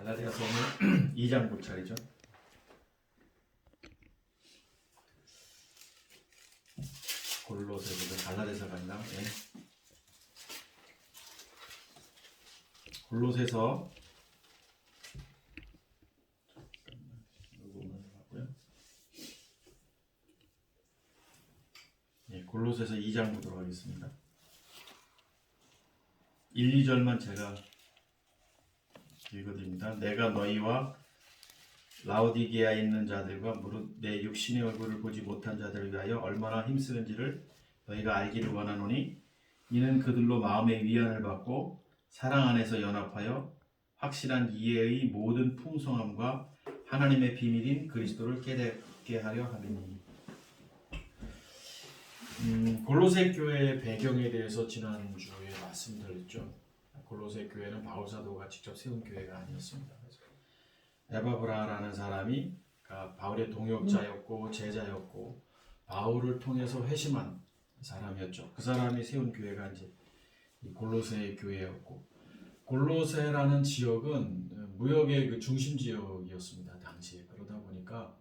갈라디아서는 2장 볼 차례죠. 골로새보다 갈라디아서가 있나? 네. 골로새서 골로새서 2장 보도록 하겠습니다. 1, 2절만 제가 읽어드립니다. 내가 너희와 라오디게아에 있는 자들과 무릇 내 육신의 얼굴을 보지 못한 자들을 위하여 얼마나 힘쓰는지를 너희가 알기를 원하노니 이는 그들로 마음의 위안을 받고 사랑 안에서 연합하여 확실한 이해의 모든 풍성함과 하나님의 비밀인 그리스도를 깨닫게 하려 함이니. 골로새 교회의 배경에 대해서 지난주에 말씀드렸죠. 골로새 교회는 바울 사도가 직접 세운 교회가 아니었습니다. 에바브라라는 사람이 바울의 동역자였고 제자였고 바울을 통해서 회심한 사람이었죠. 그 사람이 세운 교회가 이제 골로새 교회였고, 골로새라는 지역은 무역의 그 중심 지역이었습니다. 당시에. 그러다 보니까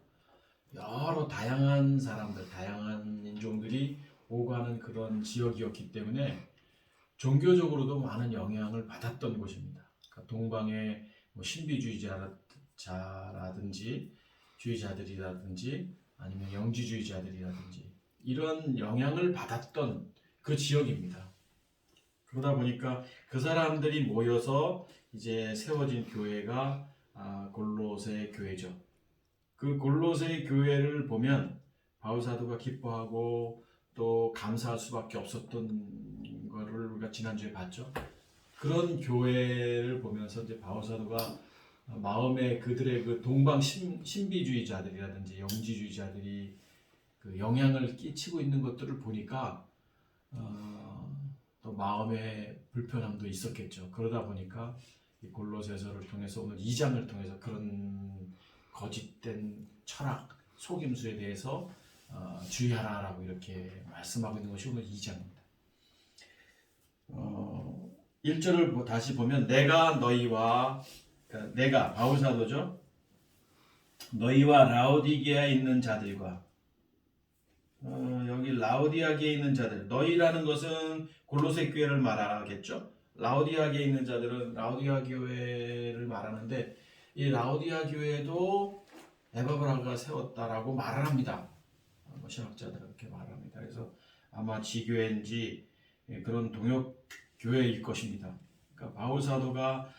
여러 다양한 사람들, 다양한 인종들이 오가는 그런 지역이었기 때문에 종교적으로도 많은 영향을 받았던 곳입니다. 그러니까 동방의 신비주의자라든지 주의자들이라든지 아니면 영지주의자들이라든지 이런 영향을 받았던 그 지역입니다. 그러다 보니까 그 사람들이 모여서 이제 세워진 교회가 골로새 교회죠. 그 골로새 교회를 보면 바울 사도가 기뻐하고 또 감사할 수밖에 없었던 거를 우리가 지난주에 봤죠. 그런 교회를 보면서 이제 바울 사도가 마음에 그들의 그 동방 신비주의자들이라든지 영지주의자들이 그 영향을 끼치고 있는 것들을 보니까 또 마음의 불편함도 있었겠죠. 그러다 보니까 이 골로새서를 통해서 오늘 2장을 통해서 그런 거짓된 철학, 속임수에 대해서 주의하라라고 이렇게 말씀하고 있는 것이 오늘 2장입니다. 1절을 다시 보면 내가 너희와, 그러니까 내가 바울 사도죠. 너희와 라오디게아에 있는 자들과 여기 라오디게아에 있는 자들, 너희라는 것은 골로새 교회를 말하겠죠. 라오디게아에 있는 자들은 라오디게아 교회를 말하는데 이 라오디게아 교회도 에바브라가 세웠다라고 말을 합니다. 신학자들은 그렇게 말합니다. 그래서 아마 지교회인지 그런 동역 교회일 것입니다. 그러니까 바울 사도가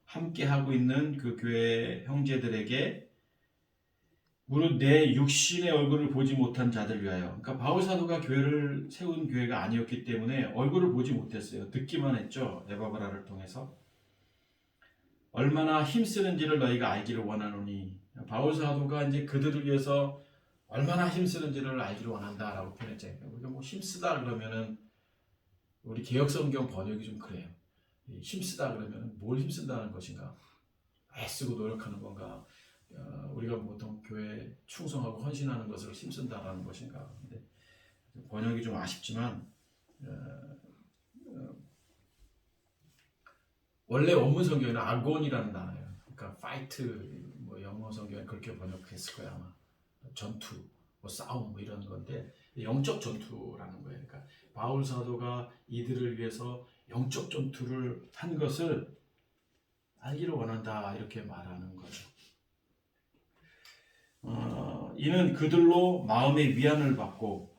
함께 하고 있는 그 교회 형제들에게 무릇 내 육신의 얼굴을 보지 못한 자들 위하여. 그러니까 바울 사도가 교회를 세운 교회가 아니었기 때문에 얼굴을 보지 못했어요. 듣기만 했죠. 에바브라를 통해서. 얼마나 힘쓰는지를 너희가 알기를 원하노니. 바울 사도가 이제 그들을 위해서 얼마나 힘쓰는지를 알기를 원한다라고 표현했잖아요. 우리가 뭐 힘쓰다 그러면은 우리 개역성경 번역이 좀 그래요. 힘쓰다 그러면 뭘 힘쓴다는 것인가? 애쓰고 노력하는 건가? 우리가 보통 교회에 충성하고 헌신하는 것을 힘쓴다라는 것인가? 근데 번역이 좀 아쉽지만 원래 원문 성경에는 아곤이라는 단어예요. 그러니까 파이트, 뭐 영어 성경에 그렇게 번역했을 거야 아마. 전투, 뭐 싸움, 뭐 이런 건데 영적 전투라는 거예요. 그러니까 바울 사도가 이들을 위해서 영적 전투를 한 것을 알기를 원한다 이렇게 말하는 거죠. 이는 그들로 마음의 위안을 받고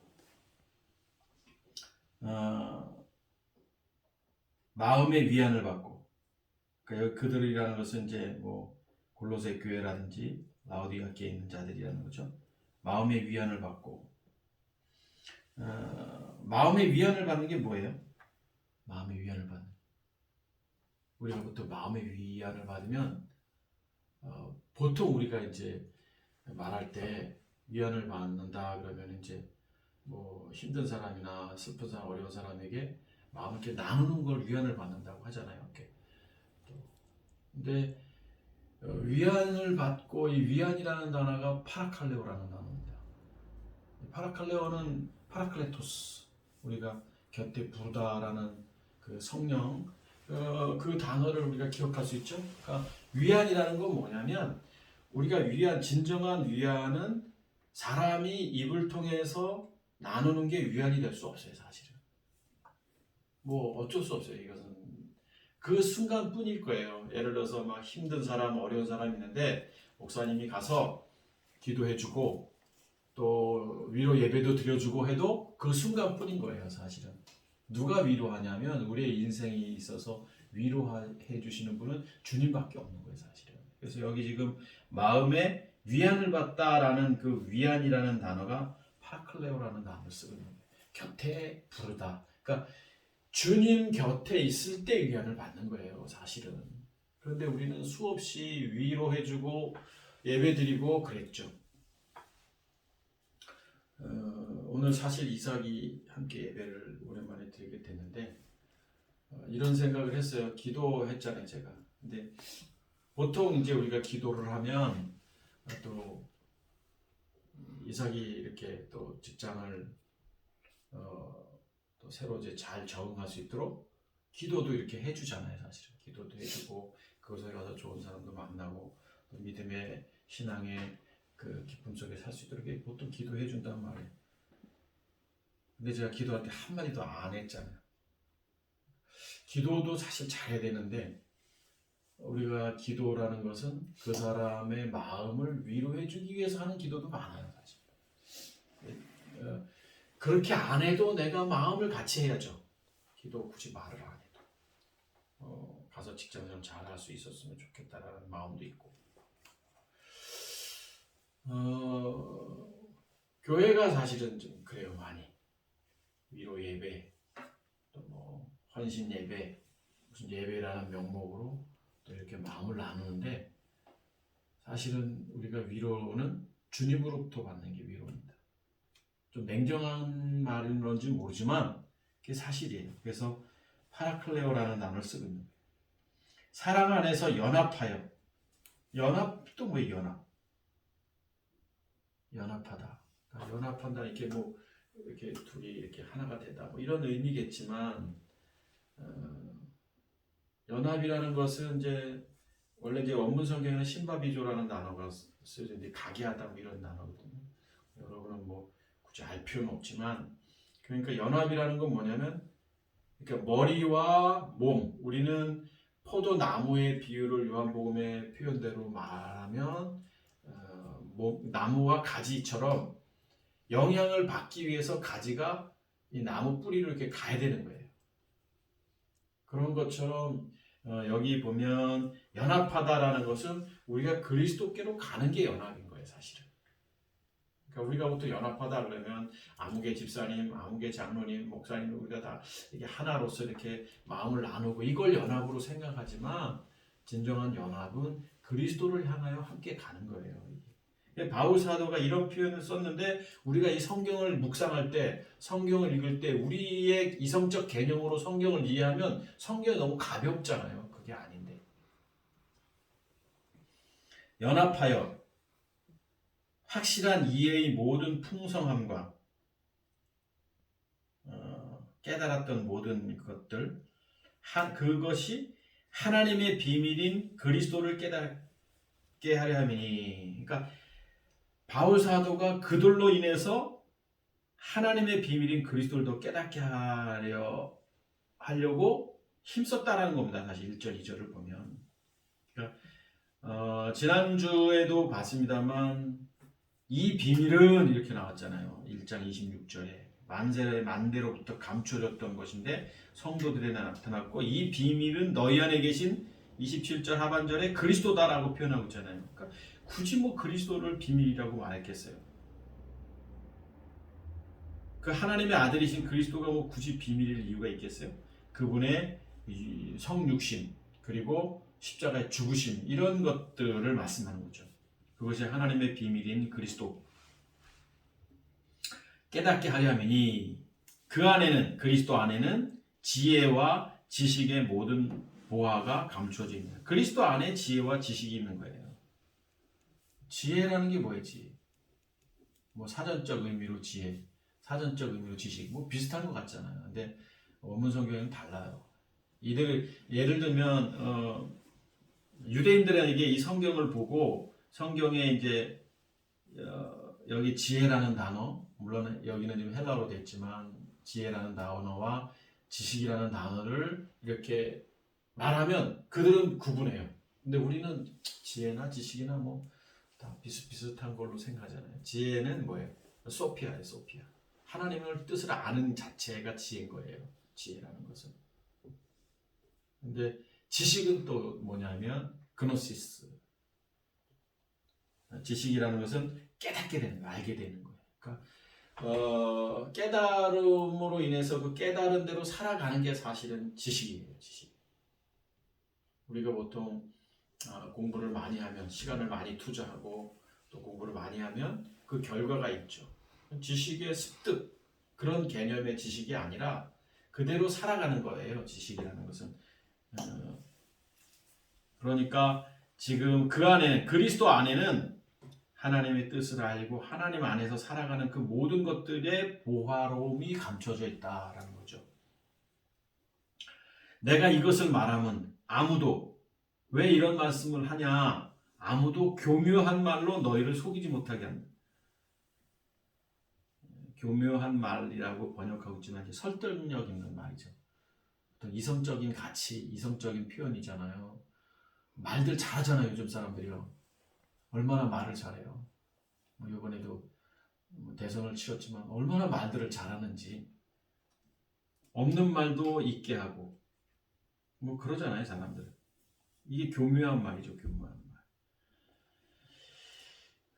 마음의 위안을 받고 그러니까 그들이라는 것은 이제 뭐 골로새 교회라든지 라오디게아에 있는 자들이라는 거죠. 마음의 위안을 받고 마음의 위안을 받는 게 뭐예요? 마음의 위안을 받는 우리가 보통 마음의 위안을 받으면 보통 우리가 이제 말할 때 위안을 받는다 그러면 이제 뭐 힘든 사람이나 슬픈 사람, 어려운 사람에게 마음을 이렇게 나누는 걸 위안을 받는다고 하잖아요. 이렇게. 근데 위안을 받고 이 위안이라는 단어가 파라칼레오라는 단어입니다. 파라칼레오는 파라클레토스, 우리가 곁에 부르다라는 그 성령, 그 단어를 우리가 기억할 수 있죠. 그러니까 위안이라는 건 뭐냐면 우리가 진정한 위안은 사람이 입을 통해서 나누는 게 위안이 될 수 없어요, 사실은. 뭐 어쩔 수 없어요. 이것은 그 순간뿐일 거예요. 예를 들어서 막 힘든 사람, 어려운 사람 있는데 목사님이 가서 기도해주고 또 위로 예배도 드려주고 해도 그 순간뿐인 거예요, 사실은. 누가 위로하냐면 우리의 인생에 있어서 위로해 주시는 분은 주님밖에 없는 거예요, 사실은. 그래서 여기 지금 마음에 위안을 받다라는 그 위안이라는 단어가 파클레오라는 단어를 쓰고 있는 거예요. 곁에 부르다. 그러니까 주님 곁에 있을 때 위안을 받는 거예요, 사실은. 그런데 우리는 수없이 위로해주고 예배드리고 그랬죠. 오늘 사실 이삭이 함께 예배를 오랜만에 드리게 됐는데 이런 생각을 했어요. 기도했잖아요, 제가. 근데 보통 이제 우리가 기도를 하면 또 이삭이 이렇게 또 직장을 또 새로 이제 잘 적응할 수 있도록 기도도 이렇게 해주잖아요, 사실은. 기도도 해주고 그곳에 가서 좋은 사람도 만나고 또 믿음의 신앙의 그 기쁨 속에 살 수 있도록 보통 기도해 준단 말이에요. 근데 제가 기도할 때 한마디도 안 했잖아요. 기도도 사실 잘해야 되는데 우리가 기도라는 것은 그 사람의 마음을 위로해 주기 위해서 하는 기도도 많아요, 사실. 그렇게 안 해도 내가 마음을 같이 해야죠. 기도 굳이 말을 안 해도 가서 직장생활 잘 할 수 있었으면 좋겠다라는 마음도 있고 교회가 사실은 좀 그래요, 많이. 위로 예배, 또 뭐 헌신 예배, 무슨 예배라는 명목으로 또 이렇게 마음을 나누는데 사실은 우리가 위로는 주님으로부터 받는 게 위로입니다. 좀 냉정한 말인 건지 모르지만 그게 사실이에요. 그래서 파라클레오라는 단어를 쓰고 있는 거예요. 사랑 안에서 연합하여. 연합도 뭐예요? 연합하다. 그러니까 연합한다 이렇게 뭐 이렇게 둘이 이렇게 하나가 되다 뭐 이런 의미겠지만 연합이라는 것은 이제 원래 이제 원문 성경에는 신바비조라는 단어가 쓰여져 가게하다 뭐 이런 단어거든요. 여러분은 뭐 굳이 알 필요는 없지만 그러니까 연합이라는 건 뭐냐면 그러니까 머리와 몸 우리는 포도나무의 비유를 요한복음의 표현대로 말하면 나무와 가지처럼 영향을 받기 위해서 가지가 이 나무 뿌리를 이렇게 가야 되는 거예요. 그런 것처럼 여기 보면 연합하다라는 것은 우리가 그리스도께로 가는 게 연합인 거예요, 사실은. 그러니까 우리가 보통 연합하다 그러면 아무개 집사님, 아무개 장로님, 목사님 우리가 다 이게 하나로서 이렇게 마음을 나누고 이걸 연합으로 생각하지만 진정한 연합은 그리스도를 향하여 함께 가는 거예요. 바울 사도가 이런 표현을 썼는데 우리가 이 성경을 묵상할 때 성경을 읽을 때 우리의 이성적 개념으로 성경을 이해하면 성경이 너무 가볍잖아요. 그게 아닌데 연합하여 확실한 이해의 모든 풍성함과 깨달았던 모든 것들 그것이 하나님의 비밀인 그리스도를 깨닫게 하려 함이니 그러니까 바울 사도가 그들로 인해서 하나님의 비밀인 그리스도를 더 깨닫게 하려고 힘썼다라는 겁니다. 사실 1절, 2절을 보면. 그러니까 지난주에도 봤습니다만 이 비밀은 이렇게 나왔잖아요. 1장 26절에 만대로부터 감춰졌던 것인데 성도들에 나타났고 이 비밀은 너희 안에 계신 27절 하반절에 그리스도다라고 표현하고 있잖아요. 그러니까 굳이 뭐 그리스도를 비밀이라고 말했겠어요. 그 하나님의 아들이신 그리스도가 뭐 굳이 비밀일 이유가 있겠어요? 그분의 성육신 그리고 십자가의 죽으심 이런 것들을 말씀하는 거죠. 그것이 하나님의 비밀인 그리스도 깨닫게 하려 함이니 그 안에는 그리스도 안에는 지혜와 지식의 모든 보화가 감춰져 있는 그리스도 안에 지혜와 지식이 있는 거예요. 지혜라는 게 뭐였지? 뭐 사전적 의미로 지혜, 사전적 의미로 지식, 뭐 비슷한 것 같잖아요. 근데 원문 성경에는 달라요. 이들 예를 들면 유대인들에게 이 성경을 보고 성경에 이제 여기 지혜라는 단어, 물론 여기는 지금 헬라어로 됐지만 지혜라는 단어와 지식이라는 단어를 이렇게 말하면 그들은 구분해요. 근데 우리는 지혜나 지식이나 뭐 다 비슷비슷한 걸로 생각하잖아요. 지혜는 뭐예요? 소피아예요, 소피아. 하나님의 뜻을 아는 자체가 지혜인 거예요. 지혜라는 것은. 근데 지식은 또 뭐냐면 그노시스. 지식이라는 것은 깨닫게 되는 거예요. 알게 되는 거예요. 그러니까 깨달음으로 인해서 그 깨달은 대로 살아가는 게 사실은 지식이에요. 지식. 우리가 보통 공부를 많이 하면 시간을 많이 투자하고 또 공부를 많이 하면 그 결과가 있죠. 지식의 습득 그런 개념의 지식이 아니라 그대로 살아가는 거예요. 지식이라는 것은. 그러니까 지금 그 안에 그리스도 안에는 하나님의 뜻을 알고 하나님 안에서 살아가는 그 모든 것들의 보화로움이 감춰져 있다라는 거죠. 내가 이것을 말하면 아무도 왜 이런 말씀을 하냐? 아무도 교묘한 말로 너희를 속이지 못하게 한다. 교묘한 말이라고 번역하고 있지만 설득력 있는 말이죠. 어떤 이성적인 가치, 이성적인 표현이잖아요. 말들 잘하잖아요, 요즘 사람들이요. 얼마나 말을 잘해요. 이번에도 대선을 치렀지만 얼마나 말들을 잘하는지. 없는 말도 있게 하고 뭐 그러잖아요, 사람들. 이게 교묘한 말이죠, 교묘한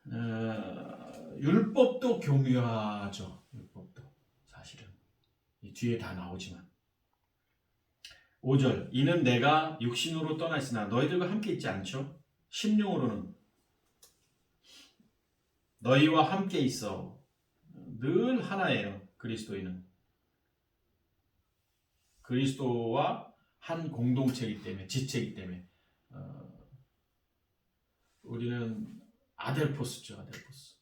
말. 율법도 교묘하죠, 율법도 사실은. 이 뒤에 다 나오지만. 5절 이는 내가 육신으로 떠나 있으나 너희들과 함께 있지 않죠? 심령으로는 너희와 함께 있어. 늘 하나예요. 그리스도인은. 그리스도와 한 공동체이기 때문에 지체이기 때문에 우리는 아델포스죠. 아델포스.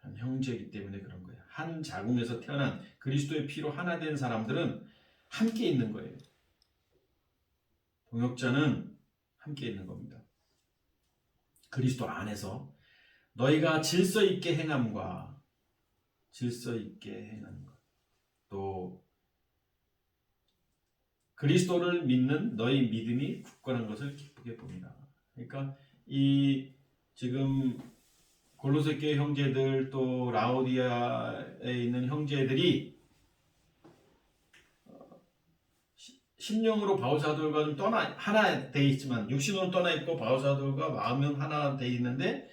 한 형제이기 때문에 그런 거예요. 한 자궁에서 태어난 그리스도의 피로 하나 된 사람들은 함께 있는 거예요. 동역자는 함께 있는 겁니다. 그리스도 안에서 너희가 질서 있게 행함과 질서 있게 행하는 것, 또 그리스도를 믿는 너희 믿음이 굳건한 것을 기쁘게 봅니다. 그러니까 이 지금 골로새 교회 형제들 또 라오디아에 있는 형제들이 심령으로 바울사도들과 좀 떠나 하나 돼 있지만 육신으로 떠나 있고 바울사도들과 마음은 하나 돼 있는데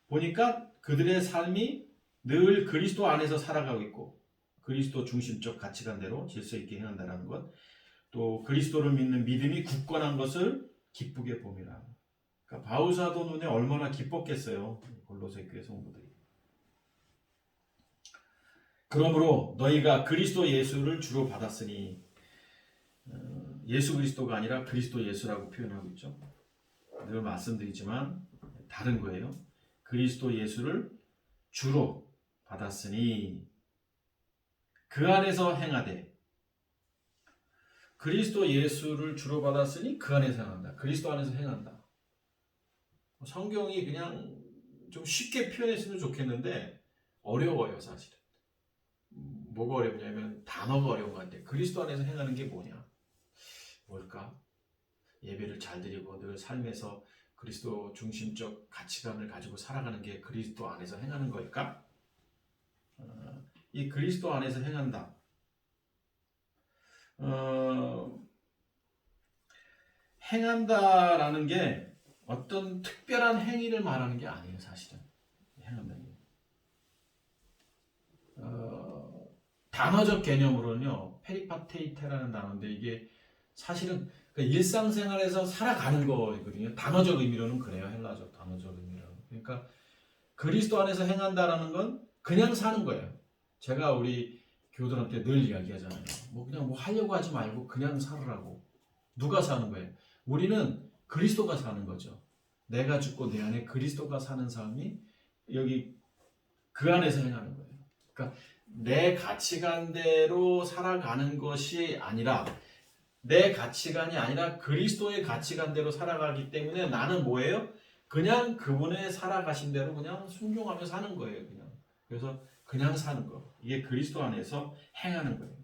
보니까 그들의 삶이 늘 그리스도 안에서 살아가고 있고 그리스도 중심적 가치관대로 질서 있게 행한다는 것, 또 그리스도를 믿는 믿음이 굳건한 것을 기쁘게 봅니다. 그러니까 바울사도 눈에 얼마나 기뻤겠어요, 골로새 교회 성도들이. 그러므로 너희가 그리스도 예수를 주로 받았으니, 예수 그리스도가 아니라 그리스도 예수라고 표현하고 있죠. 늘 말씀드리지만 다른 거예요. 그리스도 예수를 주로 받았으니 그 안에서 행하되, 그리스도 예수를 주로 받았으니 그 안에서 행한다. 그리스도 안에서 행한다. 성경이 그냥 좀 쉽게 표현했으면 좋겠는데 어려워요, 사실은. 뭐가 어렵냐면 단어가 어려운 것 같아요. 그리스도 안에서 행하는 게 뭐냐? 뭘까? 예배를 잘 드리고 늘 삶에서 그리스도 중심적 가치관을 가지고 살아가는 게 그리스도 안에서 행하는 걸까? 이 그리스도 안에서 행한다. 행한다라는 게 어떤 특별한 행위를 말하는 게 아니에요, 사실은. 행한다는 게. 단어적 개념으로는요, 페리파테이테라는 단어인데 이게 사실은 일상생활에서 살아가는 거거든요. 단어적 의미로는 그래요, 헬라적 단어적 의미로는. 그러니까 그리스도 안에서 행한다라는 건 그냥 사는 거예요. 제가 우리 교우들한테 늘 이야기하잖아요. 그냥 뭐 하려고 하지 말고 그냥 살으라고. 누가 사는 거예요? 우리는 그리스도가 사는 거죠. 내가 죽고 내 안에 그리스도가 사는 삶이 여기 그 안에서 행하는 거예요. 그러니까 내 가치관대로 살아가는 것이 아니라 내 가치관이 아니라 그리스도의 가치관대로 살아가기 때문에 나는 뭐예요? 그냥 그분의 살아가신 대로 그냥 순종하며 사는 거예요. 그냥. 그래서 그냥 사는 거. 이게 그리스도 안에서 행하는 거예요.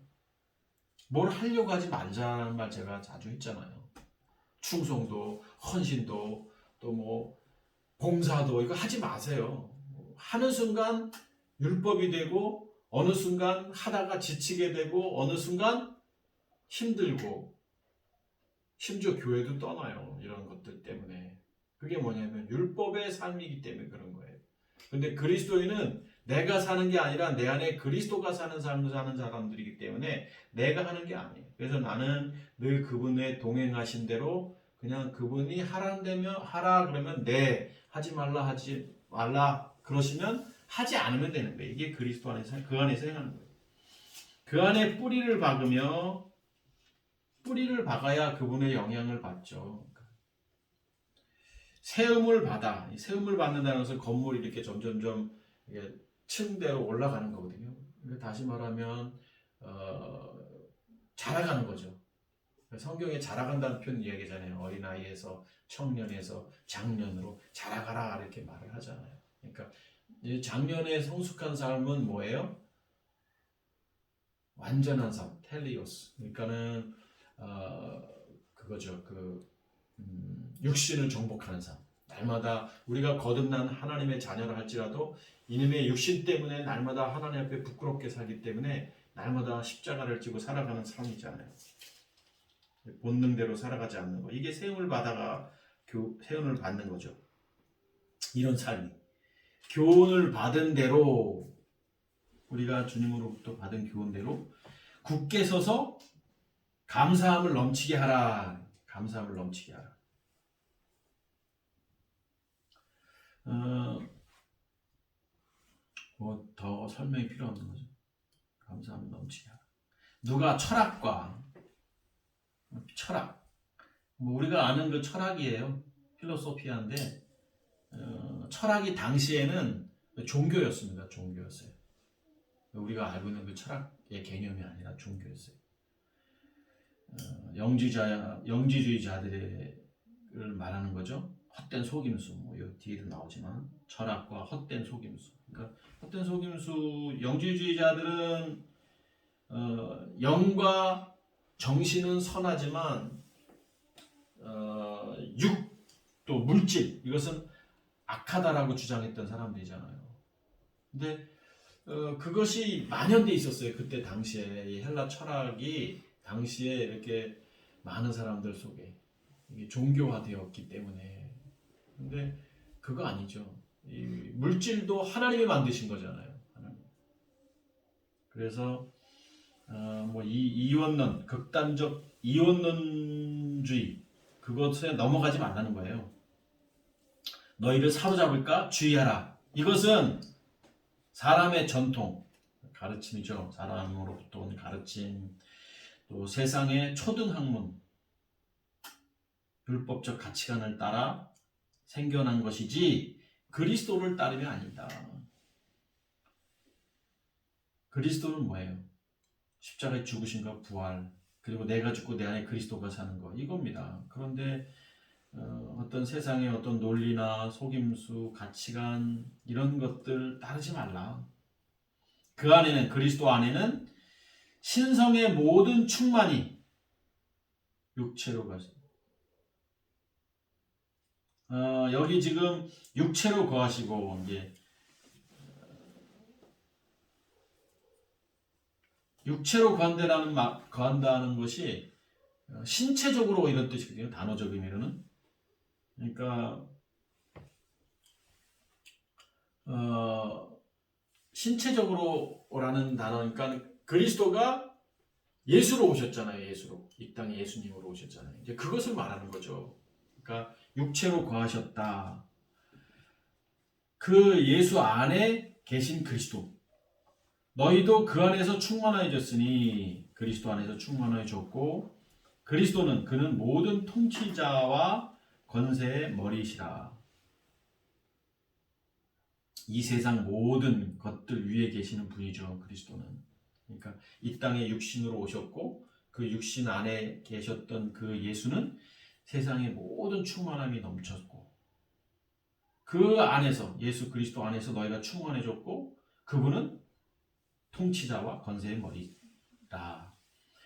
뭘 하려고 하지 말자는 말 제가 자주 했잖아요. 충성도, 헌신도, 또 뭐 봉사도 이거 하지 마세요. 하는 순간 율법이 되고 어느 순간 하다가 지치게 되고 어느 순간 힘들고 심지어 교회도 떠나요. 이런 것들 때문에. 그게 뭐냐면 율법의 삶이기 때문에 그런 거예요. 근데 그리스도인은 내가 사는 게 아니라 내 안에 그리스도가 사는 삶을 사는 사람들이기 때문에 내가 하는 게 아니에요. 그래서 나는 늘 그분의 동행하신 대로 그냥 그분이 하라면 하라 그러면 네, 하지 말라 그러시면 하지 않으면 되는 거예요. 이게 그리스도 안에서 그 안에서 행하는 거예요. 그 안에 뿌리를 박으며 뿌리를 박아야 그분의 영향을 받죠. 세움을 받아. 세움을 받는다는 것은 건물이 이렇게 점점점 층대로 올라가는 거거든요. 다시 말하면 자라가는 거죠. 성경에 자라간다는 표현 이야기잖아요. 어린아이에서 청년에서 장년으로 자라가라 이렇게 말을 하잖아요. 그러니까 장년의 성숙한 삶은 뭐예요? 완전한 삶, 텔리오스. 그러니까는 그거죠. 육신을 정복하는 삶. 날마다 우리가 거듭난 하나님의 자녀를 할지라도 이놈의 육신 때문에 날마다 하나님 앞에 부끄럽게 살기 때문에 날마다 십자가를 지고 살아가는 삶이잖아요. 본능대로 살아가지 않는 거. 이게 세움을 받아가 세움을 받는 거죠. 이런 삶이. 교훈을 받은 대로 우리가 주님으로부터 받은 교훈대로 굳게 서서 감사함을 넘치게 하라. 감사함을 넘치게 하라. 뭐 더 설명이 필요 없는 거죠. 감사함을 넘치게 하라. 누가 철학, 뭐 우리가 아는 그 철학이에요. 필로소피아인데 철학이 당시에는 종교였습니다. 종교였어요. 우리가 알고 있는 그 철학의 개념이 아니라 종교였어요. 영지주의자들을 말하는 거죠. 헛된 속임수, 뭐 뒤에도 나오지만 철학과 헛된 속임수. 그러니까 헛된 속임수, 영지주의자들은 영과 정신은 선하지만 또 물질 이것은 악하다라고 주장했던 사람들이잖아요. 근데 그것이 만연돼 있었어요. 그때 당시에 이 헬라 철학이 당시에 이렇게 많은 사람들 속에 이게 종교화되었기 때문에. 근데 그거 아니죠. 이 물질도 하나님이 만드신 거잖아요. 하나님. 그래서 뭐 이원론, 극단적 이원론주의 그것에 넘어가지 말라는 거예요. 너희를 사로잡을까 주의하라. 이것은 사람의 전통, 가르침이죠. 사람으로부터 온 가르침, 또 세상의 초등학문, 율법적 가치관을 따라 생겨난 것이지 그리스도를 따르면 아니다. 그리스도는 뭐예요? 십자가에 죽으신과 부활, 그리고 내가 죽고 내 안에 그리스도가 사는 것, 이겁니다. 그런데 어떤 세상의 어떤 논리나 속임수, 가치관 이런 것들 따르지 말라. 그 안에는 그리스도 안에는 신성의 모든 충만이 육체로 가십니다. 여기 지금 육체로 거하시고 이제 육체로 거한다는 것이 신체적으로 이런 뜻이거든요. 단어적 의미로는. 그러니까 신체적으로라는 단어니까 그리스도가 예수로 오셨잖아요. 예수로. 이 땅에 예수님으로 오셨잖아요. 이제 그것을 말하는 거죠. 그러니까 육체로 거하셨다. 그 예수 안에 계신 그리스도. 너희도 그 안에서 충만해졌으니 그리스도 안에서 충만해졌고 그리스도는 그는 모든 통치자와 권세의 머리시라. 이 세상 모든 것들 위에 계시는 분이죠. 그리스도는. 그러니까 이 땅에 육신으로 오셨고 그 육신 안에 계셨던 그 예수는 세상의 모든 충만함이 넘쳤고 그 안에서 예수 그리스도 안에서 너희가 충만해졌고 그분은 통치자와 권세의 머리다.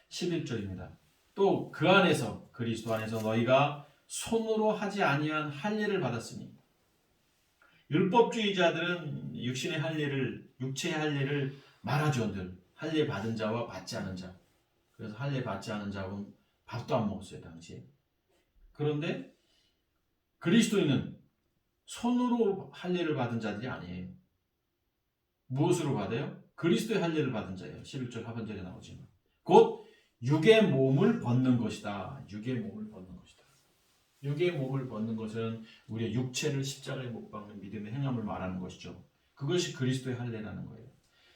11절입니다. 또 그 안에서 그리스도 안에서 너희가 손으로 하지 아니한 할례를 받았으니 율법주의자들은 육신의 할례를 육체의 할례를 말하죠들 할례 받은 자와 받지 않은 자. 그래서 할례 받지 않은 자는 밥도 안 먹었어요 당시에. 그런데 그리스도인은 손으로 할례를 받은 자들이 아니에요. 무엇으로 받아요? 그리스도의 할례를 받은 자예요. 11절 하반절에 나오지만 곧 육의 몸을 벗는 것이다. 육의 몸을 벗는 것이다. 육의 몸을 벗는 것은 우리의 육체를 십자가에 못 박는 믿음의 행함을 말하는 것이죠. 그것이 그리스도의 할례라는 거예요.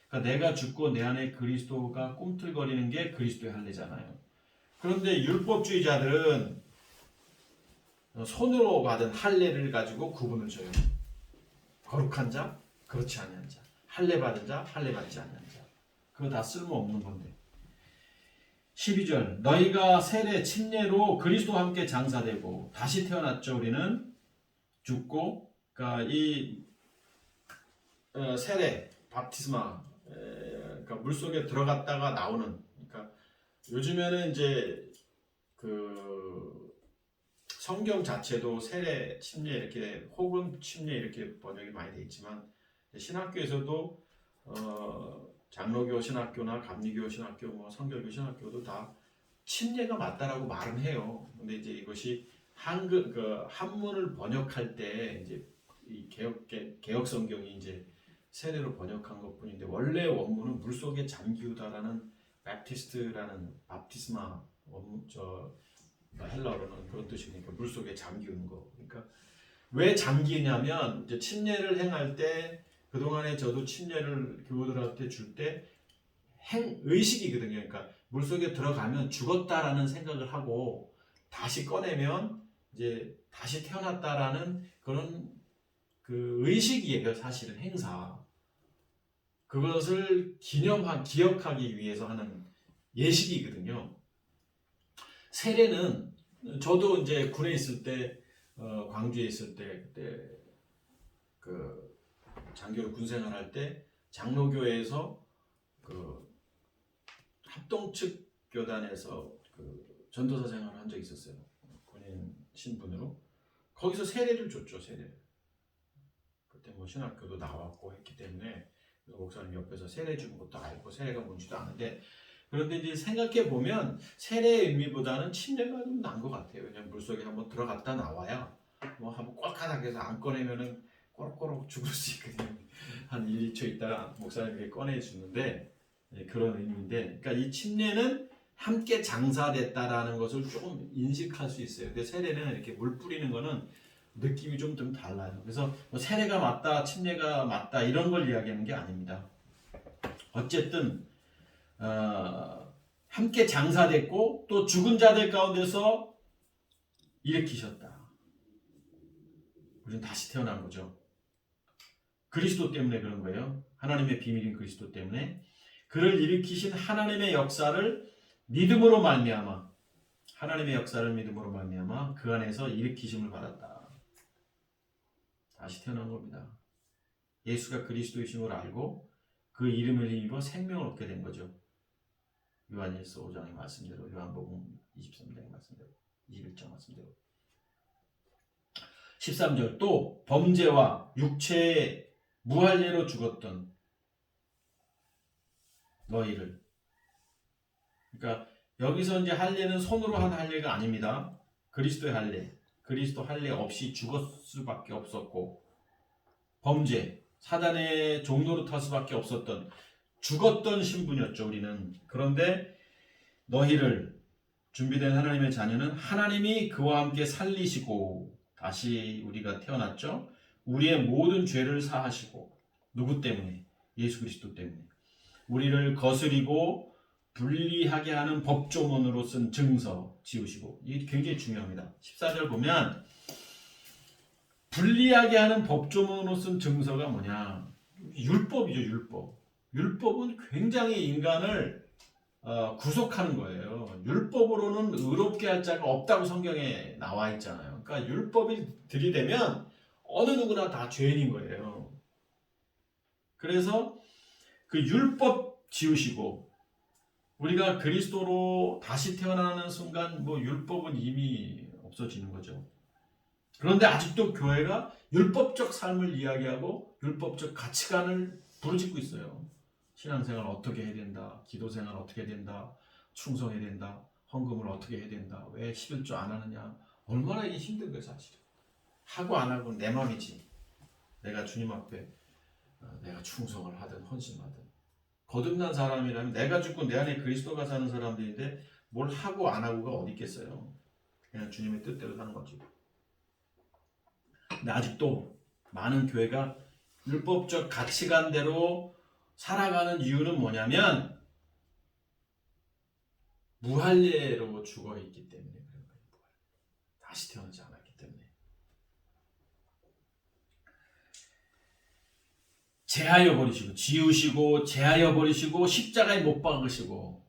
그러니까 내가 죽고 내 안에 그리스도가 꿈틀거리는 게 그리스도의 할례잖아요. 그런데 율법주의자들은 손으로 받은 할례를 가지고 구분을 줘요. 거룩한 자, 그렇지 않은 자, 할례 받은 자, 할례 받지 않는 자. 그거 다 쓸모없는 건데. 12절 너희가 세례 침례로 그리스도와 함께 장사되고 다시 태어났죠. 우리는 죽고 그러니까 이 세례 바티스마 그러니까 물속에 들어갔다가 나오는 그러니까 요즘에는 이제 그 성경 자체도 세례 침례 이렇게 혹은 침례 이렇게 번역이 많이 되어 있지만 신학교에서도 장로교 신학교나 감리교 신학교, 뭐 성결교 신학교도 다 침례가 맞다라고 말은 해요. 근데 이제 이것이 한글 그 한문을 번역할 때 이제 이 개혁 성경이 이제 세례로 번역한 것뿐인데 원래 원문은 물속에 잠기우다라는 바프티스트라는 바프티스마 원문 헬라어로는 그런 뜻이니까 물속에 잠기우는 거. 그러니까 왜 잠기냐면 이제 침례를 행할 때 그동안에 저도 침례를 교우들한테 줄 때 의식이거든요. 그러니까 물속에 들어가면 죽었다라는 생각을 하고 다시 꺼내면 이제 다시 태어났다라는 그런 그 의식이에요. 사실은 행사. 그것을 기억하기 위해서 하는 예식이거든요. 세례는 저도 이제 군에 있을 때 광주에 있을 때 그때 그 장교로 군생활 할 때 장로교회에서 그 합동측 교단에서 그 전도사 생활을 한 적이 있었어요. 군인 신분으로 거기서 세례를 줬죠. 세례를 그때 뭐 신학교도 나왔고 했기 때문에 목사님 옆에서 세례 주는 것도 알고 세례가 뭔지도 아는데 그런데 이제 생각해 보면 세례의 의미보다는 침례가 좀 난 것 같아요. 왜냐면 물속에 한번 들어갔다 나와야 뭐 한번 꽉하닥해서 안 꺼내면은 꼬록꼬록 죽을 수 있거든요. 한 1, 2초 있다가 목사님에게 꺼내주는데 그런 의미인데 그러니까 이 침례는 함께 장사됐다라는 것을 조금 인식할 수 있어요. 근데 세례는 이렇게 물 뿌리는 거는 느낌이 좀 달라요. 그래서 뭐 세례가 맞다, 침례가 맞다 이런 걸 이야기하는 게 아닙니다. 어쨌든 함께 장사됐고 또 죽은 자들 가운데서 일으키셨다. 우리는 다시 태어난 거죠. 그리스도 때문에 그런 거예요. 하나님의 비밀인 그리스도 때문에 그를 일으키신 하나님의 역사를 믿음으로 말미암아 하나님의 역사를 믿음으로 말미암아 그 안에서 일으키심을 받았다. 다시 태어난 겁니다. 예수가 그리스도이심을 알고 그 이름을 힘입어 생명을 얻게 된 거죠. 요한일서 5장의 말씀대로 요한복음 23장의 말씀대로 21장 말씀대로 13절 또 범죄와 육체의 무할례로 죽었던 너희를 그러니까 여기서 이제 할례는 손으로 한 할례가 아닙니다. 그리스도의 할례 그리스도 할례 없이 죽을 수밖에 없었고 범죄 사단의 종로로 탈 수밖에 없었던 죽었던 신분이었죠. 우리는 그런데 너희를 준비된 하나님의 자녀는 하나님이 그와 함께 살리시고 다시 우리가 태어났죠. 우리의 모든 죄를 사하시고 누구 때문에? 예수 그리스도 때문에 우리를 거스리고 불리하게 하는 법조문으로 쓴 증서 지우시고 이게 굉장히 중요합니다. 14절 보면 불리하게 하는 법조문으로 쓴 증서가 뭐냐? 율법이죠. 율법. 율법은 굉장히 인간을 구속하는 거예요. 율법으로는 의롭게 할 자가 없다고 성경에 나와 있잖아요. 그러니까 율법이 들이대면 어느 누구나 다 죄인인 거예요. 그래서 그 율법 지우시고 우리가 그리스도로 다시 태어나는 순간 뭐 율법은 이미 없어지는 거죠. 그런데 아직도 교회가 율법적 삶을 이야기하고 율법적 가치관을 부르짖고 있어요. 신앙생활 어떻게 해야 된다. 기도생활 어떻게 해야 된다. 충성해야 된다. 헌금을 어떻게 해야 된다. 왜 11조 안 하느냐. 얼마나 이게 힘든 거예요 사실은. 하고 안 하고 내 맘이지. 내가 주님 앞에 내가 충성을 하든 헌신하든. 거듭난 사람이라면 내가 죽고 내 안에 그리스도가 사는 사람들인데 뭘 하고 안 하고가 어디 있겠어요. 그냥 주님의 뜻대로 사는 거지. 근데 아직도 많은 교회가 율법적 가치관대로 살아가는 이유는 뭐냐면 무할례로 죽어 있기 때문에 그런 거예요. 다시 태어나지 않았기 때문에. 제하여 버리시고 지우시고 제하여 버리시고 십자가에 못 박으시고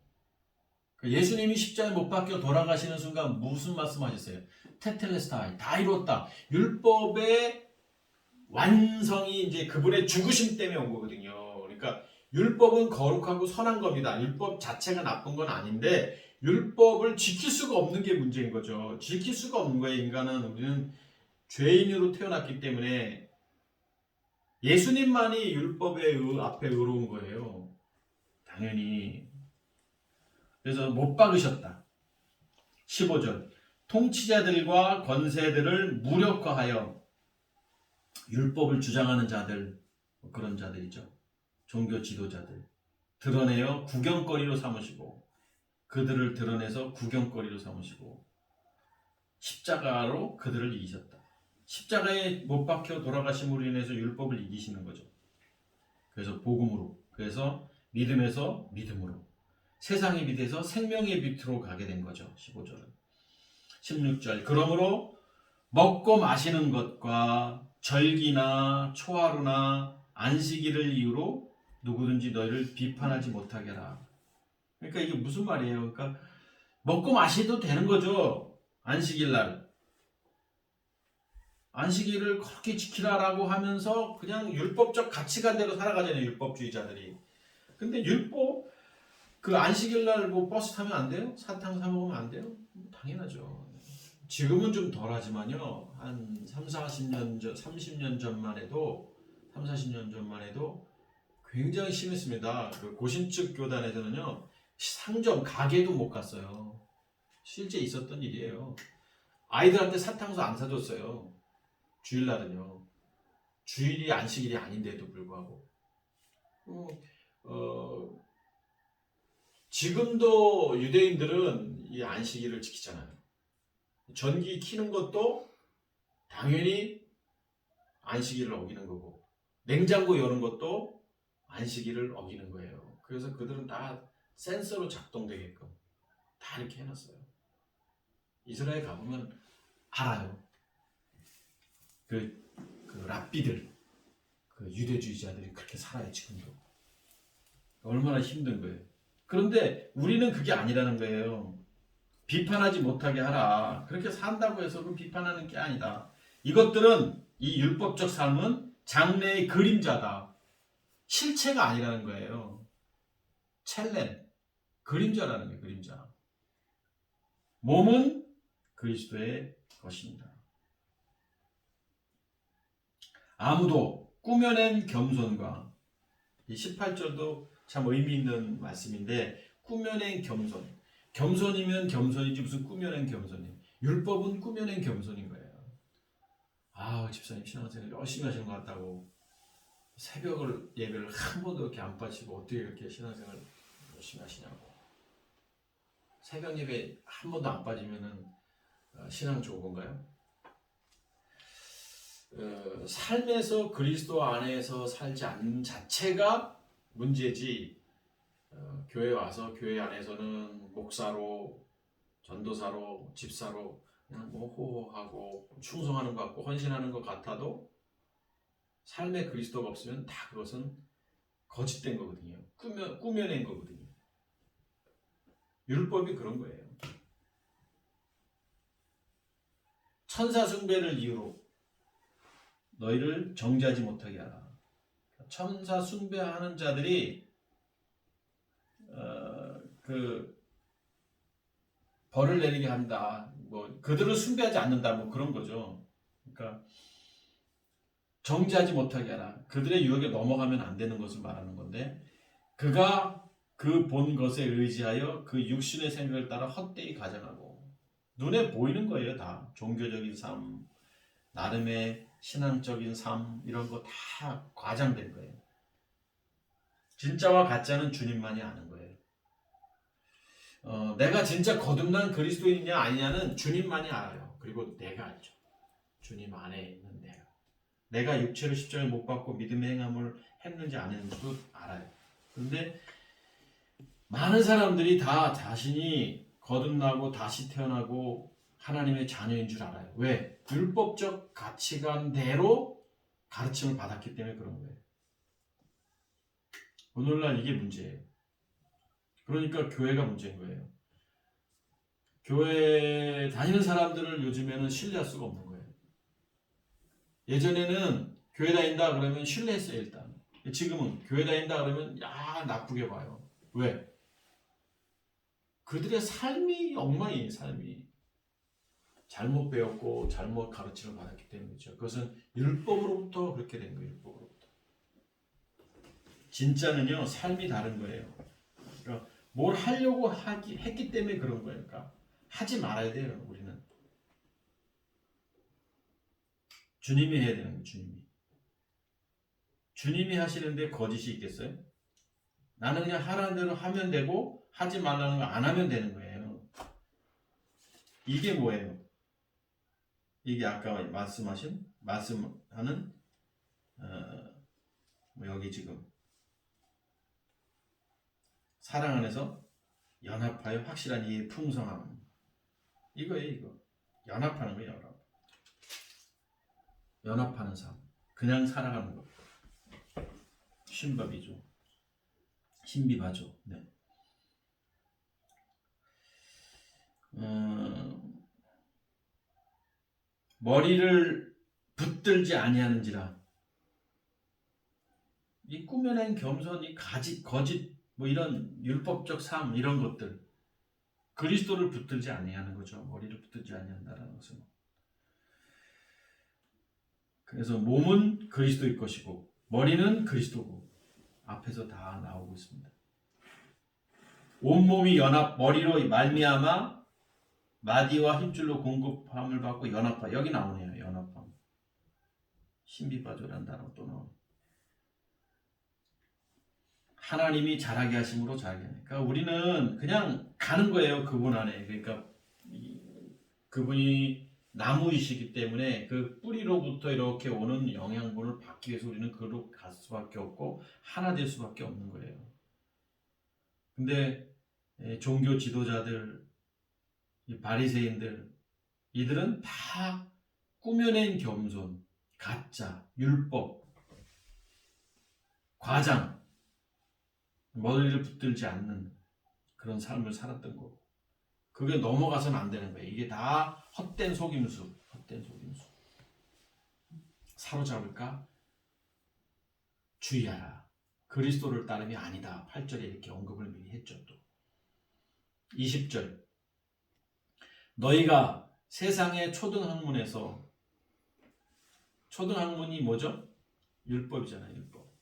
예수님이 십자가에 못 박혀 돌아가시는 순간 무슨 말씀하셨어요? 테텔레스타이 다 이뤘다. 율법의 완성이 이제 그분의 죽으심 때문에 온 거거든요. 그러니까 율법은 거룩하고 선한 겁니다. 율법 자체가 나쁜 건 아닌데 율법을 지킬 수가 없는 게 문제인 거죠. 지킬 수가 없는 거예요. 인간은 우리는 죄인으로 태어났기 때문에 예수님만이 율법의 앞에 의로운 거예요. 당연히. 그래서 못 박으셨다. 15절 통치자들과 권세들을 무력화하여 율법을 주장하는 자들 그런 자들이죠. 종교 지도자들 드러내어 구경거리로 삼으시고 그들을 드러내서 구경거리로 삼으시고 십자가로 그들을 이기셨다. 십자가에 못 박혀 돌아가심으로 인해서 율법을 이기시는 거죠. 그래서 복음으로 그래서 믿음에서 믿음으로 세상의 빛에서 생명의 빛으로 가게 된 거죠. 15절은 16절 그러므로 먹고 마시는 것과 절기나 초하루나 안식일을 이유로 누구든지 너희를 비판하지 못하게 하라. 그러니까 이게 무슨 말이에요? 그러니까 먹고 마셔도 되는 거죠. 안식일 날. 안식일을 그렇게 지키라라고 하면서 그냥 율법적 가치관대로 살아가잖아요. 율법주의자들이. 근데 율법 그 안식일 날 뭐 버스 타면 안 돼요? 사탕 사 먹으면 안 돼요? 당연하죠. 지금은 좀 덜하지만요. 한 30년 전만 해도 굉장히 심했습니다. 그 고신측 교단에서는요. 상점 가게도 못 갔어요. 실제 있었던 일이에요. 아이들한테 사탕수 안 사줬어요. 주일날은요. 주일이 안식일이 아닌데도 불구하고. 지금도 유대인들은 이 안식일을 지키잖아요. 전기 켜는 것도 당연히 안식일을 어기는 거고 냉장고 여는 것도 안식일을 어기는 거예요. 그래서 그들은 다 센서로 작동되게끔 다 이렇게 해놨어요. 이스라엘 가보면 알아요. 그 랍비들, 그 유대주의자들이 그렇게 살아요 지금도. 얼마나 힘든 거예요. 그런데 우리는 그게 아니라는 거예요. 비판하지 못하게 하라. 그렇게 산다고 해서 그 비판하는 게 아니다. 이것들은 이 율법적 삶은 장래의 그림자다. 실체가 아니라는 거예요. 첼렘, 그림자라는 게 그림자. 몸은 그리스도의 것입니다. 아무도 꾸며낸 겸손과 이 18절도 참 의미 있는 말씀인데 꾸며낸 겸손. 겸손이면 겸손이지 무슨 꾸며낸 겸손이. 율법은 꾸며낸 겸손인 거예요. 아, 집사님 신앙생활 열심히 하시는 것 같다고 새벽을 예배를 한 번도 이렇게 안 빠지고 어떻게 이렇게 신앙생활 열심히 하시냐고. 새벽 예배 한 번도 안 빠지면은 신앙 좋은 건가요? 삶에서 그리스도 안에서 살지 않는 자체가 문제지. 교회 와서 교회 안에서는 목사로, 전도사로, 집사로 그냥 뭐 호호하고 충성하는 것 같고 헌신하는 것 같아도 삶에 그리스도가 없으면 다 그것은 거짓된 거거든요. 꾸며낸 거거든요. 율법이 그런 거예요. 천사 숭배를 이유로 너희를 정죄하지 못하게 하라. 천사 숭배하는 자들이 그 벌을 내리게 한다. 뭐 그들을 숭배하지 않는다. 뭐 그런 거죠. 그러니까 정죄하지 못하게 하라. 그들의 유혹에 넘어가면 안 되는 것을 말하는 건데, 그가 그 본 것에 의지하여 그 육신의 생각을 따라 헛되이 가정하고, 눈에 보이는 거예요. 다 종교적인 삶, 나름의 신앙적인 삶, 이런 거 다 과장된 거예요. 진짜와 가짜는 주님만이 아는 거예요. 내가 진짜 거듭난 그리스도인이냐 아니냐는 주님만이 알아요. 그리고 내가 알죠. 주님 안에 있는 내가 육체로 십자가에 못 박고 믿음의 행함을 했는지 안 했는지도 알아요. 그런데 많은 사람들이 다 자신이 거듭나고 다시 태어나고 하나님의 자녀인 줄 알아요. 왜? 율법적 가치관대로 가르침을 받았기 때문에 그런 거예요. 오늘날 이게 문제예요. 그러니까 교회가 문제인 거예요. 교회 다니는 사람들을 요즘에는 신뢰할 수가 없는 거예요. 예전에는 교회 다닌다 그러면 신뢰했어요. 일단. 지금은 교회 다닌다 그러면 나쁘게 봐요. 왜? 그들의 삶이 엉망이에요. 삶이 잘못 배웠고 잘못 가르침을 받았기 때문이죠. 그것은 율법으로부터 그렇게 된 거예요. 율법으로부터. 진짜는요, 삶이 다른 거예요. 그러니까 뭘 하려고 했기 때문에 그런 거예요. 그러니까 하지 말아야 돼요. 우리는 주님이 해야 되는 거예요. 주님이 하시는데 거짓이 있겠어요? 나는 그냥 하라는 대로 하면 되고 하지 말라는 거 안 하면 되는 거예요. 이게 뭐예요? 이게 아까 말씀하는 여기 지금 사랑 안에서 연합하여 확실한 이의 풍성함, 이거예요. 이거 연합하는 거예요. 연합하는 삶, 그냥 살아가는 거. 신비하죠. 네. 머리를 붙들지 아니하는지라. 이 꾸며낸 겸손, 이 거짓, 뭐 이런 율법적 삶, 이런 것들, 그리스도를 붙들지 아니하는 거죠. 머리를 붙들지 아니한다라는 것은. 그래서 몸은 그리스도의 것이고 머리는 그리스도고, 앞에서 다 나오고 있습니다. 온몸이 연합, 머리로 말미암아 마디와 힘줄로 공급함을 받고 연합하. 여기 나오네요. 연합함. 신비바조라는 단어 또 나오네요. 하나님이 잘하게 하심으로 잘하게 하네. 그러니까 우리는 그냥 가는 거예요. 그분 안에. 그러니까 그분이 나무이시기 때문에 그 뿌리로부터 이렇게 오는 영양분을 받기 위해서 우리는 그로 갈 수밖에 없고 하나 될 수밖에 없는 거예요. 근데 종교 지도자들, 바리새인들, 이들은 다 꾸며낸 겸손, 가짜, 율법, 과장, 머리를 붙들지 않는 그런 삶을 살았던 거고, 그게 넘어가서는 안 되는 거예요. 이게 다 헛된 속임수. 사로잡을까? 주의하라. 그리스도를 따름이 아니다. 8절에 이렇게 언급을 미리 했죠. 또 20절, 너희가 세상의 초등학문에서, 초등학문이 뭐죠? 율법이잖아요. 율법.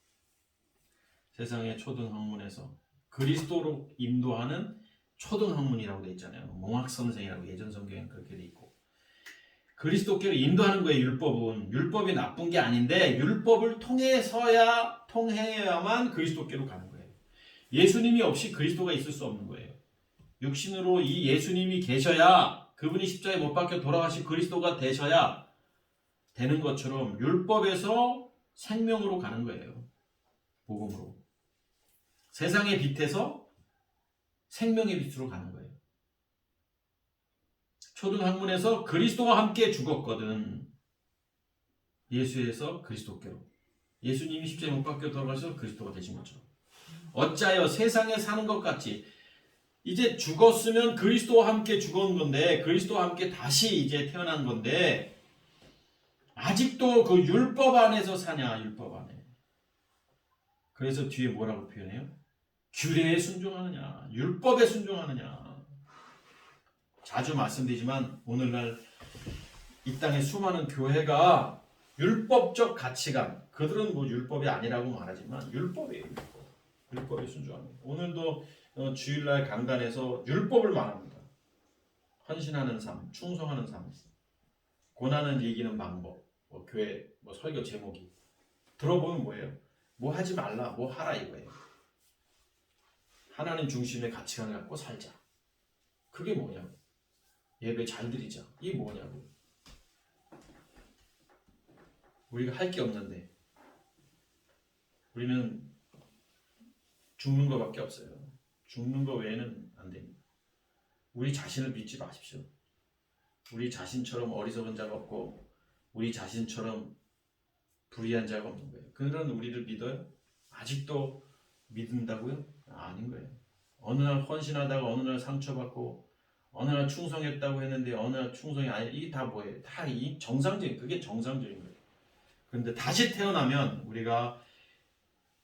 세상의 초등학문에서 그리스도로 인도하는 초등학문이라고 되어 있잖아요. 몽학선생이라고 예전 성경에 그렇게 되어 있고, 그리스도께로 인도하는 거예요. 율법은. 율법이 나쁜 게 아닌데 율법을 통해야만 그리스도께로 가는 거예요. 예수님이 없이 그리스도가 있을 수 없는 거예요. 육신으로 이 예수님이 계셔야, 그분이 십자가에 못 박혀 돌아가신 그리스도가 되셔야 되는 것처럼 율법에서 생명으로 가는 거예요. 복음으로. 세상의 빛에서 생명의 빛으로 가는 거예요. 초등학문에서 그리스도와 함께 죽었거든. 예수에서 그리스도께로. 예수님이 십자가에 못 박혀 돌아가셔서 그리스도가 되신 것처럼. 어찌하여 세상에 사는 것 같이 이제 죽었으면 그리스도와 함께 죽은 건데 그리스도와 함께 다시 이제 태어난 건데 아직도 그 율법 안에서 사냐 율법 안에. 그래서 뒤에 뭐라고 표현해요? 규례에 순종하느냐 율법에 순종하느냐. 자주 말씀드리지만 오늘날 이 땅의 수많은 교회가 율법적 가치관, 그들은 뭐 율법이 아니라고 말하지만 율법이에요. 율법에 순종합니다. 오늘도 주일날 강단에서 율법을 말합니다. 헌신하는 삶, 충성하는 삶, 고난을 이기는 방법, 뭐 교회 뭐 설교 제목이 들어보면 뭐예요? 뭐 하지 말라, 뭐 하라 이거예요. 하나님 중심의 가치관을 갖고 살자. 그게 뭐냐고. 예배 잘 드리자. 이게 뭐냐고. 우리가 할 게 없는데 우리는 죽는 것밖에 없어요. 죽는 것 외에는 안 됩니다. 우리 자신을 믿지 마십시오. 우리 자신처럼 어리석은 자가 없고 우리 자신처럼 불의한 자가 없는 거예요. 그들은 우리를 믿어요? 아직도 믿는다고요? 아닌 거예요. 어느 날 헌신하다가 어느 날 상처받고 어느 날 충성했다고 했는데 어느 날 충성이 아니, 이게 다 뭐예요? 다 이 정상적인, 그게 정상적인 거예요. 그런데 다시 태어나면 우리가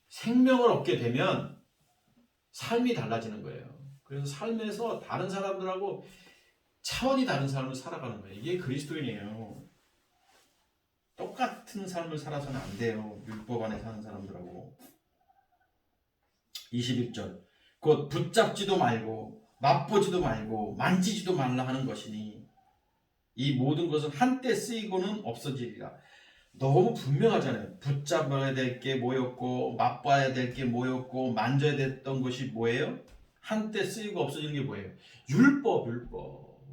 생명을 얻게 되면 삶이 달라지는 거예요. 그래서 삶에서 다른 사람들하고 차원이 다른 삶을 살아가는 거예요. 이게 그리스도인이에요. 똑같은 삶을 살아서는 안 돼요. 율법 안에 사는 사람들하고. 21절 곧 붙잡지도 말고 맛보지도 말고 만지지도 말라 하는 것이니 이 모든 것은 한때 쓰이고는 없어지리라. 너무 분명하잖아요. 붙잡아야 될 게 뭐였고 맛봐야 될 게 뭐였고 만져야 됐던 것이 뭐예요? 한때 쓰이고 없어지는 게 뭐예요? 율법.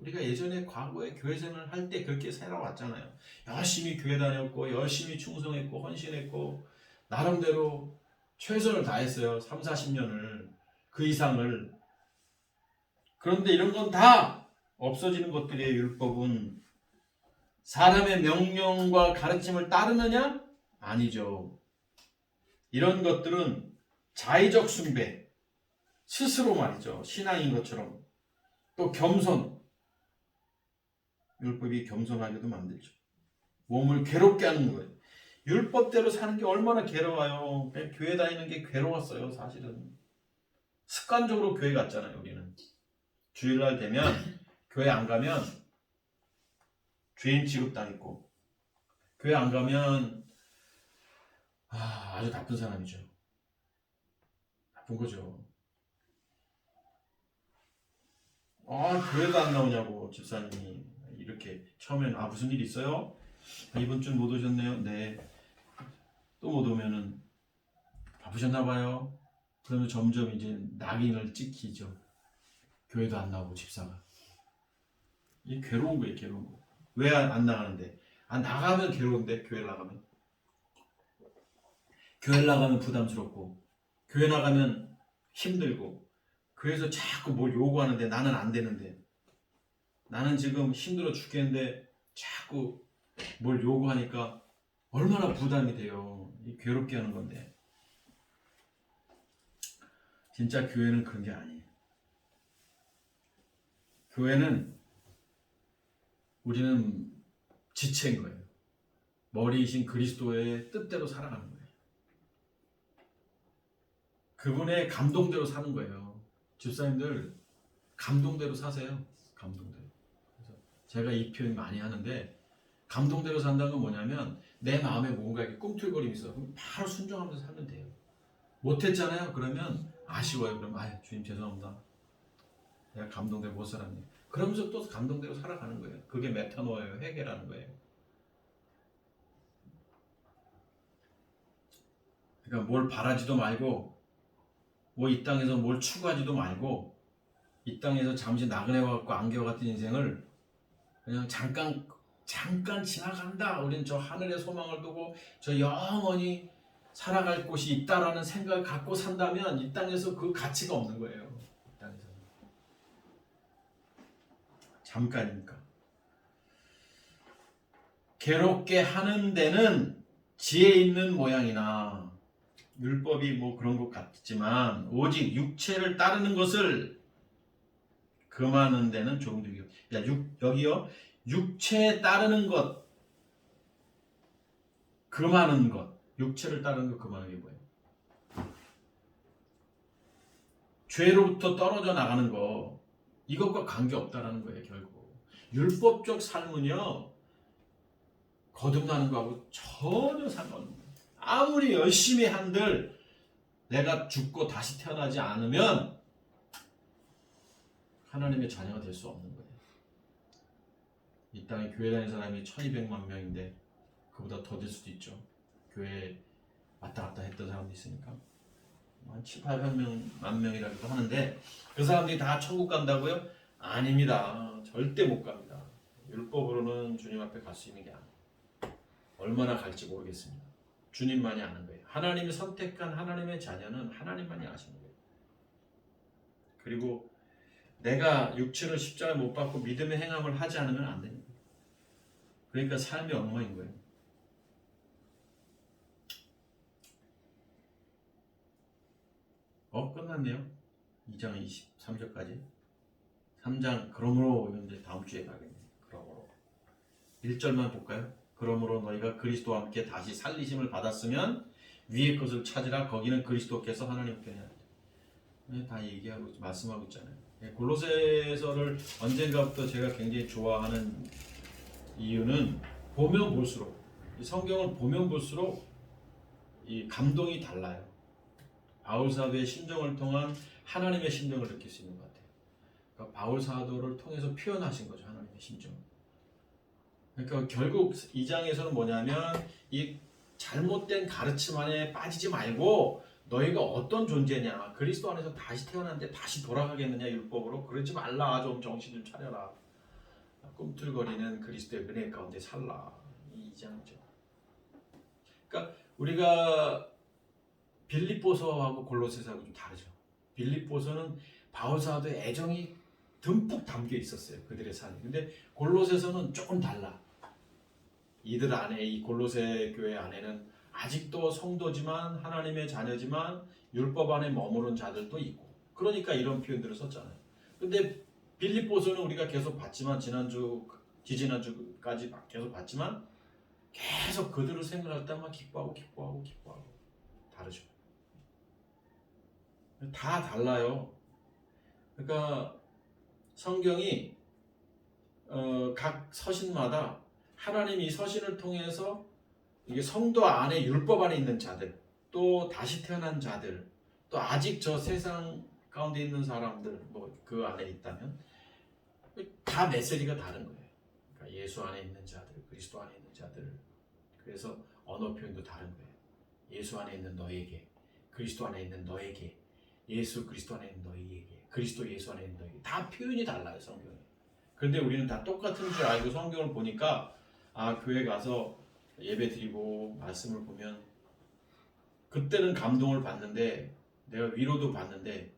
우리가 예전에 과거에 교회생활을 할 때 그렇게 살아왔잖아요. 열심히 교회 다녔고 열심히 충성했고 헌신했고 나름대로 최선을 다했어요. 3, 40년을 그 이상을. 그런데 이런 건 다 없어지는 것들이에요. 율법은. 사람의 명령과 가르침을 따르느냐? 아니죠. 이런 것들은 자의적 숭배, 스스로 말이죠. 신앙인 것처럼. 또 겸손. 율법이 겸손하게도 만들죠. 몸을 괴롭게 하는 거예요. 율법대로 사는 게 얼마나 괴로워요. 그냥 교회 다니는 게 괴로웠어요. 사실은. 습관적으로 교회 갔잖아요. 우리는. 주일날 되면 교회 안 가면 죄인 취급당했고 교회 안 가면 아주 나쁜 사람이죠. 나쁜 거죠. 교회도 안 나오냐고 집사님이 이렇게 처음엔 무슨 일 있어요? 이번 주 못 오셨네요. 네. 또 못 오면은 바쁘셨나 봐요. 그러면 점점 이제 낙인을 찍히죠. 교회도 안 나오고 집사가. 이게 괴로운 거예요. 괴로운 거. 왜 안 나가는데? 나가면 괴로운데 교회 나가면. 교회 나가면 부담스럽고 교회 나가면 힘들고 교회에서 자꾸 뭘 요구하는데 나는 안 되는데 나는 지금 힘들어 죽겠는데 자꾸 뭘 요구하니까 얼마나 부담이 돼요. 괴롭게 하는 건데. 진짜 교회는 그런 게 아니에요. 교회는 우리는 지체인 거예요. 머리이신 그리스도의 뜻대로 살아가는 거예요. 그분의 감동대로 사는 거예요. 집사님들 감동대로 사세요. 감동대로. 그래서 제가 이 표현 많이 하는데 감동대로 산다는 건 뭐냐면 내 마음에 뭔가 이렇게 꿈틀거림이 있어. 그럼 바로 순종하면서 살면 돼요. 못했잖아요. 그러면 아쉬워요. 그럼 주님 죄송합니다. 내가 감동대로 못 살았네. 그러면서 또 감동대로 살아가는 거예요. 그게 메타노예요. 회개라는 거예요. 그러니까 뭘 바라지도 말고 뭐 이 땅에서 뭘 추구하지도 말고 이 땅에서 잠시 나그네와 같고 안개와 같은 인생을 그냥 잠깐 지나간다. 우리는 저 하늘의 소망을 두고 저 영원히 살아갈 곳이 있다라는 생각을 갖고 산다면 이 땅에서 그 가치가 없는 거예요. 이 땅에서. 잠깐이니까. 괴롭게 하는 데는 지혜 있는 모양이나 율법이 뭐 그런 것 같지만 오직 육체를 따르는 것을 금하는 데는 조금 더 여기요. 육체에 따르는 것, 금하는 것. 육체를 따르는 것, 금하는 게 뭐예요? 죄로부터 떨어져 나가는 거. 이것과 관계없다라는 거예요, 결국. 율법적 삶은요. 거듭나는 거하고 전혀 상관없는 거예요. 아무리 열심히 한들 내가 죽고 다시 태어나지 않으면 하나님의 자녀가 될 수 없는 거예요. 이 땅에 교회 다니는 사람이 1200만 명인데 그보다 더 될 수도 있죠. 교회에 왔다 갔다 했던 사람도 있으니까 한 7, 800만 명이라고도 하는데 그 사람들이 다 천국 간다고요? 아닙니다. 절대 못 갑니다. 율법으로는 주님 앞에 갈 수 있는 게 아니에요. 얼마나 갈지 모르겠습니다. 주님만이 아는 거예요. 하나님이 선택한 하나님의 자녀는 하나님만이 아시는 거예요. 그리고 내가 육체를 십자가에 못 박고 믿음의 행함을 하지 않으면 안 됩니다. 그러니까 삶이 엉망인 거예요. 끝났네요. 2장 23절까지. 3장 그러므로 이제 다음 주에 가겠네요. 그러므로 1절만 볼까요? 그러므로 너희가 그리스도와 함께 다시 살리심을 받았으면 위의 것을 찾으라. 거기는 그리스도께서 하나님 편에 다 얘기하고 말씀하고 있잖아요. 골로새서를 언젠가부터 제가 굉장히 좋아하는 이유는 보면 볼수록 이 성경을 보면 볼수록 이 감동이 달라요. 바울 사도의 심정을 통한 하나님의 심정을 느낄 수 있는 것 같아요. 그러니까 바울 사도를 통해서 표현하신 거죠, 하나님의 심정. 그러니까 결국 이 장에서는 뭐냐면 이 잘못된 가르침 안에 빠지지 말고 너희가 어떤 존재냐, 그리스도 안에서 다시 태어났는데 다시 돌아가겠느냐, 율법으로. 그러지 말라. 좀 정신 좀 차려라. 꿈틀거리는 그리스도의 은혜 가운데 살라. 이 2장이죠. 그러니까 우리가 빌립보서하고 골로새서하고 좀 다르죠. 빌립보서는 바울 사도의 애정이 듬뿍 담겨 있었어요, 그들의 삶이. 근데 골로새서는 조금 달라. 이들 안에, 이 골로새 교회 안에는 아직도 성도지만 하나님의 자녀지만 율법 안에 머무른 자들도 있고, 그러니까 이런 표현들을 썼잖아요. 근데 빌립보서는 우리가 계속 봤지만, 지지난주까지 계속 봤지만 계속 그들을 생각할 때만 기뻐하고 다르죠. 다 달라요. 그러니까 성경이 각 서신마다 하나님이 이 서신을 통해서 이게 성도 안에, 율법 안에 있는 자들, 또 다시 태어난 자들, 또 아직 저 세상 가운데 있는 사람들, 뭐 그 안에 있다면 다 메시지가 다른 거예요. 그러니까 예수 안에 있는 자들, 그리스도 안에 있는 자들. 그래서 언어 표현도 다른 거예요. 예수 안에 있는 너에게, 그리스도 안에 있는 너에게, 예수 그리스도 안에 있는 너에게, 그리스도 예수 안에 있는 너에게. 다 표현이 달라요, 성경에. 그런데 우리는 다 똑같은 줄 알고 성경을 보니까 교회 가서 예배 드리고 말씀을 보면 그때는 감동을 받는데, 내가 위로도 받는데,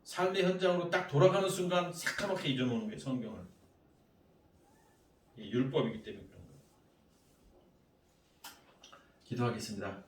삶의 현장으로 딱 돌아가는 순간 새까맣게 잊어먹는 거예요, 성경을. 이 율법이기 때문에 그런 거예요. 기도하겠습니다.